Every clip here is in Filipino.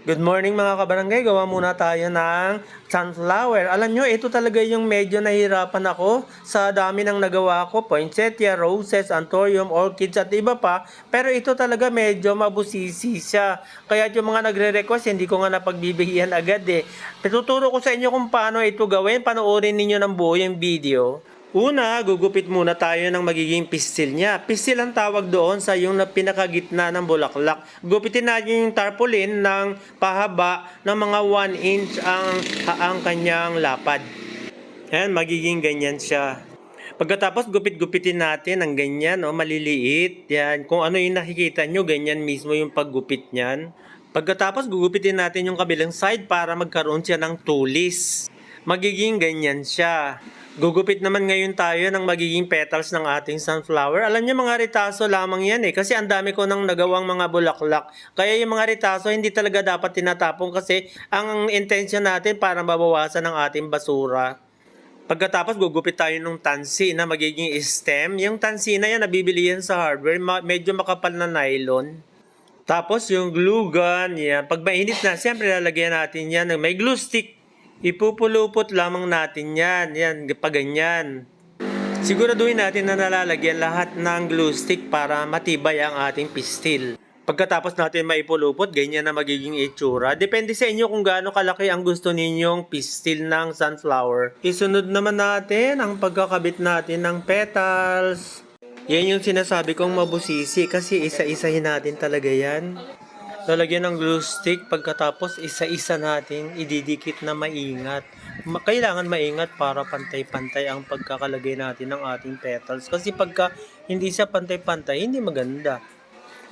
Good morning mga kabarangay, gawa muna tayo ng sunflower. Alam nyo, ito talaga yung medyo nahihirapan ako sa dami ng nagawa ko. Poinsettia, roses, anthurium, orchids at iba pa. Pero ito talaga medyo mabusisi siya. Kaya yung mga nagre-request, hindi ko nga napagbibigyan agad eh. Tuturo ko sa inyo kung paano ito gawin. Panoorin ninyo ng buo yung video. Una, gugupit muna tayo ng magiging pistil niya. Pistil ang tawag doon sa yung pinakagitna ng bulaklak. Gupitin natin yung tarpaulin ng pahaba ng mga 1 inch ang kanyang lapad. Ayan, magiging ganyan siya. Pagkatapos gupit-gupitin natin ng ganyan, maliliit. Yan, kung ano yung nakikita nyo, ganyan mismo yung paggupit niyan. Pagkatapos gugupitin natin yung kabilang side para magkaroon siya ng tulis. Magiging ganyan siya. Gugupit naman ngayon tayo ng magiging petals ng ating sunflower. Alam niyo mga ritaso lamang yan kasi ang dami ko nang nagawang mga bulaklak. Kaya yung mga ritaso hindi talaga dapat tinatapon kasi ang intention natin para mabawasan ang ating basura. Pagkatapos gugupit tayo ng tansi na magiging stem. Yung tansi na yan nabibili yan sa hardware, medyo makapal na nylon. Tapos yung glue gun, yan. Pag mainit na, siyempre lalagyan natin yan ng may glue stick. Ipupulupot lamang natin yan. Yan, pag ganyan. Siguraduhin natin na nalalagyan lahat ng glue stick para matibay ang ating pistil. Pagkatapos natin maipulupot, ganyan na magiging itsura. Depende sa inyo kung gaano kalaki ang gusto ninyong pistil ng sunflower. Isunod naman natin ang pagkakabit natin ng petals. Yan yung sinasabi kong mabusisi kasi isa-isahin natin talaga yan. Lalagyan ng glue stick, pagkatapos isa-isa natin ididikit na maingat. Kailangan maingat para pantay-pantay ang pagkakalagay natin ng ating petals. Kasi pagka hindi siya pantay-pantay, hindi maganda.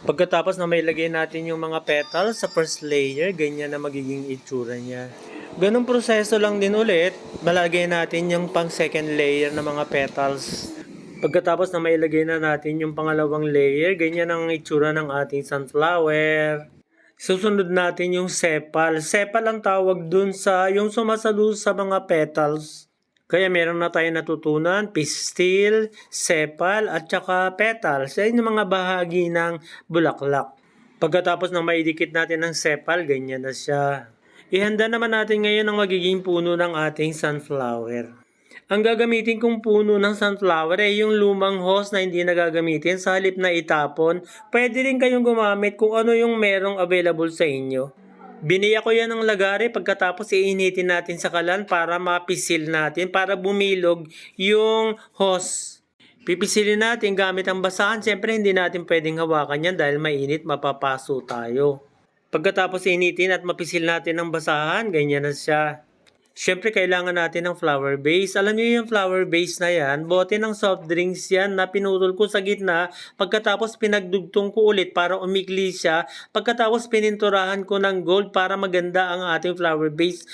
Pagkatapos na may lagay natin yung mga petals sa first layer, ganyan na magiging itsura niya. Ganong proseso lang din ulit, malagay natin yung pang second layer na mga petals. Pagkatapos na mailagay na natin yung pangalawang layer, ganyan ang itsura ng ating sunflower. Susunod natin yung sepal. Sepal ang tawag dun sa yung sumasalo sa mga petals. Kaya meron na tayong natutunan, pistil, sepal, at saka petals. Yan yung mga bahagi ng bulaklak. Pagkatapos na maidikit natin ng sepal, ganyan na siya. Ihanda naman natin ngayon ang magiging puno ng ating sunflower. Ang gagamitin kong puno ng sunflower ay yung lumang hose na hindi nagagamitin sa halip na itapon. Pwede rin kayong gumamit kung ano yung merong available sa inyo. Biniya ko yan ng lagari pagkatapos iinitin natin sa kalan para mapisil natin, para bumilog yung hose. Pipisilin natin gamit ang basahan. Siyempre hindi natin pwedeng hawakan yan dahil mainit, mapapaso tayo. Pagkatapos initin at mapisil natin ng basahan, ganyan na siya. Siyempre, kailangan natin ng flower base. Alam niyo yung flower base na yan, bote ng soft drinks yan na pinutol ko sa gitna. Pagkatapos pinagdugtong ko ulit para umikli siya. Pagkatapos pininturahan ko ng gold para maganda ang ating flower base.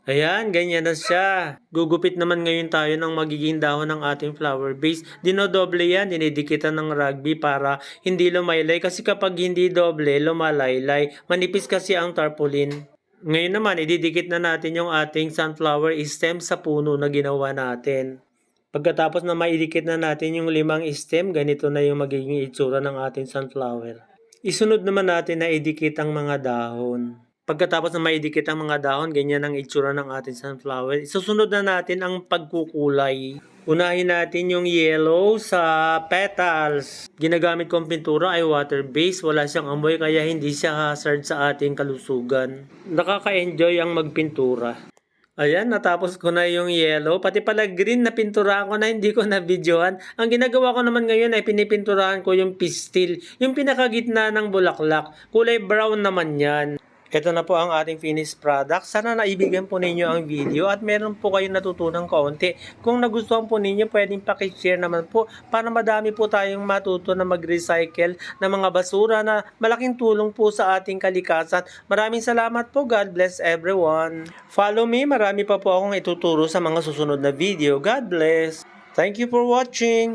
Ayan, ganyan na siya. Gugupit naman ngayon tayo ng magiging dahon ng ating flower base. Dinodoble yan, dinidikitan ng rugby para hindi lumaylay. Kasi kapag hindi doble, lumalaylay. Manipis kasi ang tarpaulin. Ngayon naman, ididikit na natin yung ating sunflower stem sa puno na ginawa natin. Pagkatapos na maidikit na natin yung 5 stem, ganito na yung magiging itsura ng ating sunflower. Isunod naman natin na idikit ang mga dahon. Pagkatapos na maidikit ang mga dahon, ganyan ang itsura ng ating sunflower. Isusunod na natin ang pagkukulay. Unahin natin yung yellow sa petals. Ginagamit kong pintura ay water-based. Wala siyang amoy kaya hindi siya hazard sa ating kalusugan. Nakaka-enjoy ang magpintura. Ayan, natapos ko na yung yellow. Pati pala green na pintura ko na hindi ko na-videohan. Ang ginagawa ko naman ngayon ay pinipinturahan ko yung pistil. Yung pinakagitna ng bulaklak. Kulay brown naman yan. Ito na po ang ating finished product. Sana naibigan po ninyo ang video at meron po kayong natutunang kaunti. Kung nagustuhan po ninyo, pwedeng pakishare naman po para madami po tayong matuto na mag-recycle ng mga basura na malaking tulong po sa ating kalikasan. Maraming salamat po. God bless everyone. Follow me. Marami pa po akong ituturo sa mga susunod na video. God bless. Thank you for watching.